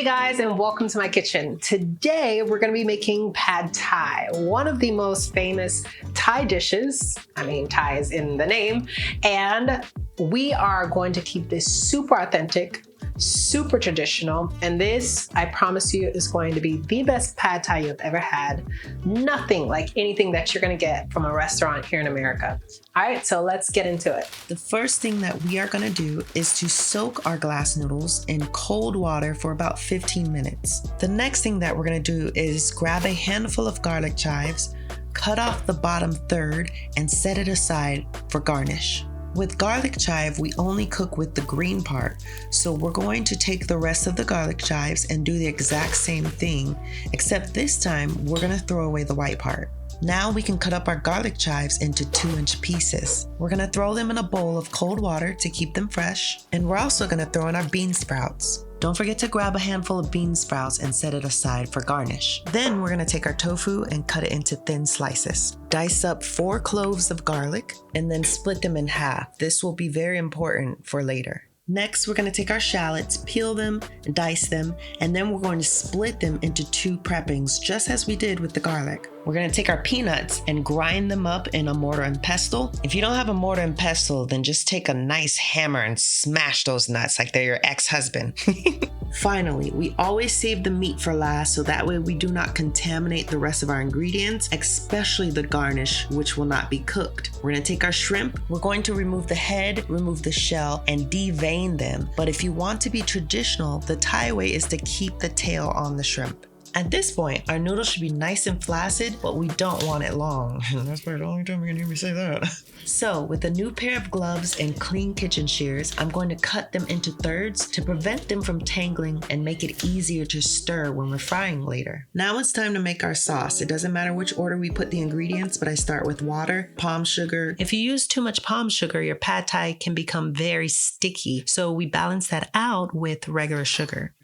Hey guys, and welcome to my kitchen. Today we're going to be making pad Thai, one of the most famous Thai dishes. I mean, Thai is in the name, and we are going to keep this super authentic, super traditional, and this, I promise you, is going to be the best pad Thai you've ever had. Nothing like anything that you're going to get from a restaurant here in America. All right, so let's get into it. The first thing that we are going to do is to soak our glass noodles in cold water for about 15 minutes. The next thing that we're going to do is grab a handful of garlic chives, cut off the bottom third, and set it aside for garnish. With garlic chive, we only cook with the green part, so we're going to take the rest of the garlic chives and do the exact same thing, except this time we're going to throw away the white part. Now we can cut up our garlic chives into 2-inch pieces. We're going to throw them in a bowl of cold water to keep them fresh, and we're also going to throw in our bean sprouts. Don't forget to grab a handful of bean sprouts and set it aside for garnish. Then we're going to take our tofu and cut it into thin slices. Dice up 4 cloves of garlic and then split them in half. This will be very important for later. Next, we're going to take our shallots, peel them, dice them, and then we're going to split them into 2 preppings, just as we did with the garlic. We're going to take our peanuts and grind them up in a mortar and pestle. If you don't have a mortar and pestle, then just take a nice hammer and smash those nuts like they're your ex-husband. Finally, we always save the meat for last so that way we do not contaminate the rest of our ingredients, especially the garnish, which will not be cooked. We're going to take our shrimp. We're going to remove the head, remove the shell, and devein them. But if you want to be traditional, the Thai way is to keep the tail on the shrimp. At this point, our noodles should be nice and flaccid, but we don't want it long. That's probably the only time you're gonna hear me say that. So, with a new pair of gloves and clean kitchen shears, I'm going to cut them into thirds to prevent them from tangling and make it easier to stir when we're frying later. Now it's time to make our sauce. It doesn't matter which order we put the ingredients, but I start with water, palm sugar. If you use too much palm sugar, your pad Thai can become very sticky, so we balance that out with regular sugar.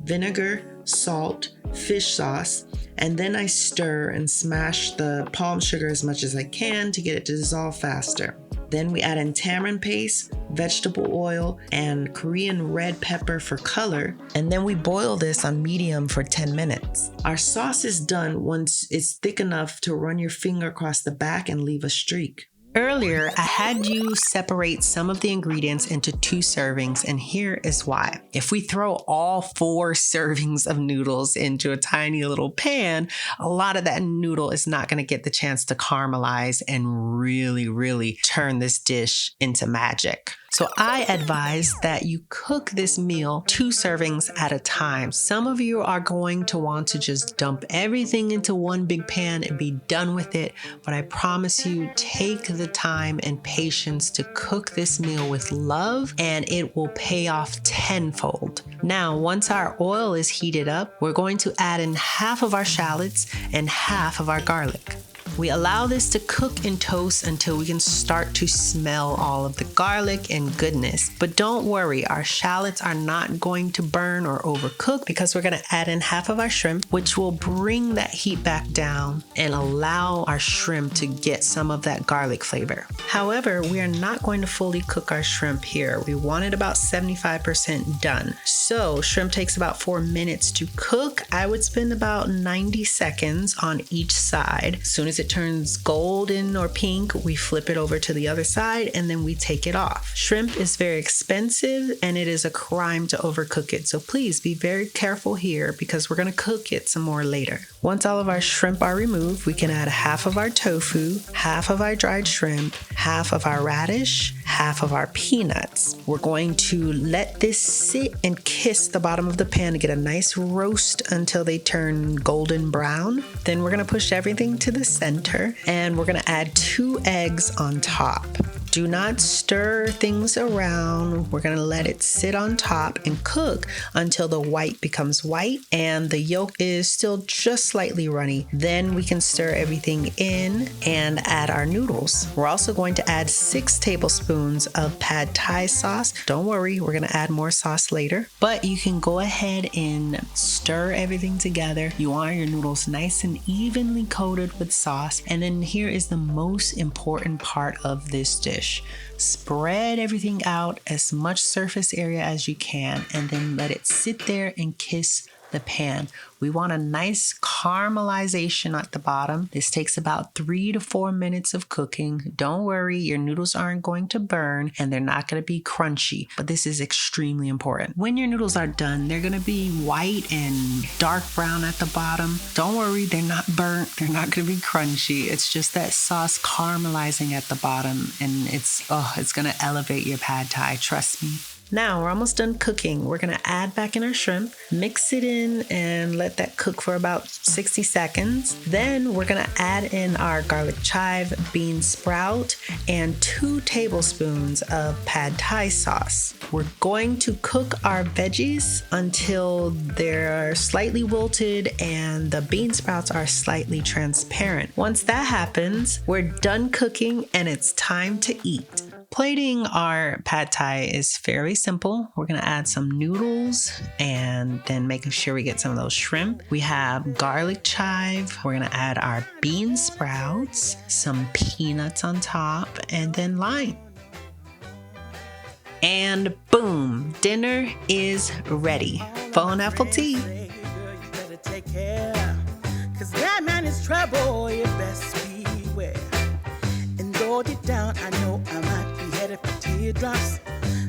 Vinegar, salt, fish sauce, and then I stir and smash the palm sugar as much as I can to get it to dissolve faster. Then we add in tamarind paste, vegetable oil, and Korean red pepper for color, and then we boil this on medium for 10 minutes. Our sauce is done once it's thick enough to run your finger across the back and leave a streak. Earlier, I had you separate some of the ingredients into 2 servings, and here is why. If we throw all 4 servings of noodles into a tiny little pan, a lot of that noodle is not going to get the chance to caramelize and really turn this dish into magic. So I advise that you cook this meal 2 servings at a time. Some of you are going to want to just dump everything into one big pan and be done with it. But I promise you, take the time and patience to cook this meal with love, and it will pay off tenfold. Now, once our oil is heated up, we're going to add in half of our shallots and half of our garlic. We allow this to cook and toast until we can start to smell all of the garlic and goodness. But don't worry, our shallots are not going to burn or overcook because we're going to add in half of our shrimp, which will bring that heat back down and allow our shrimp to get some of that garlic flavor. However, we are not going to fully cook our shrimp here. We want it about 75% done. So shrimp takes about 4 minutes to cook. I would spend about 90 seconds on each side. As soon as it turns golden or pink, we flip it over to the other side and then we take it off. Shrimp is very expensive and it is a crime to overcook it. So please be very careful here because we're going to cook it some more later. Once all of our shrimp are removed, we can add half of our tofu, half of our dried shrimp, half of our radish, half of our peanuts. We're going to let this sit and kiss the bottom of the pan to get a nice roast until they turn golden brown. Then we're going to push everything to the center and we're going to add 2 eggs on top. Do not stir things around. We're going to let it sit on top and cook until the white becomes white and the yolk is still just slightly runny. Then we can stir everything in and add our noodles. We're also going to add 6 tablespoons of pad Thai sauce. Don't worry, we're going to add more sauce later, but you can go ahead and stir everything together. You want your noodles nice and evenly coated with sauce. And then here is the most important part of this dish. dish. Spread everything out as much surface area as you can, and then let it sit there and kiss the pan. We want a nice caramelization at the bottom. This takes about 3 to 4 minutes of cooking. Don't worry, your noodles aren't going to burn and they're not going to be crunchy, but this is extremely important. When your noodles are done, they're going to be white and dark brown at the bottom. Don't worry, they're not burnt. They're not going to be crunchy. It's just that sauce caramelizing at the bottom, and it's going to elevate your pad thai, trust me. Now we're almost done cooking. We're gonna add back in our shrimp, mix it in and let that cook for about 60 seconds. Then we're gonna add in our garlic chive, bean sprout, and 2 tablespoons of pad thai sauce. We're going to cook our veggies until they're slightly wilted and the bean sprouts are slightly transparent. Once that happens, we're done cooking and it's time to eat. Plating our pad thai is fairly simple. We're gonna add some noodles and then making sure we get some of those shrimp. We have garlic chive. We're gonna add our bean sprouts, some peanuts on top, and then lime. And boom, dinner is ready. Phone apple tea. Cause that man is trouble, you best beware. And though deep down, I know I might be headed for teardrops.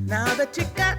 Now that you got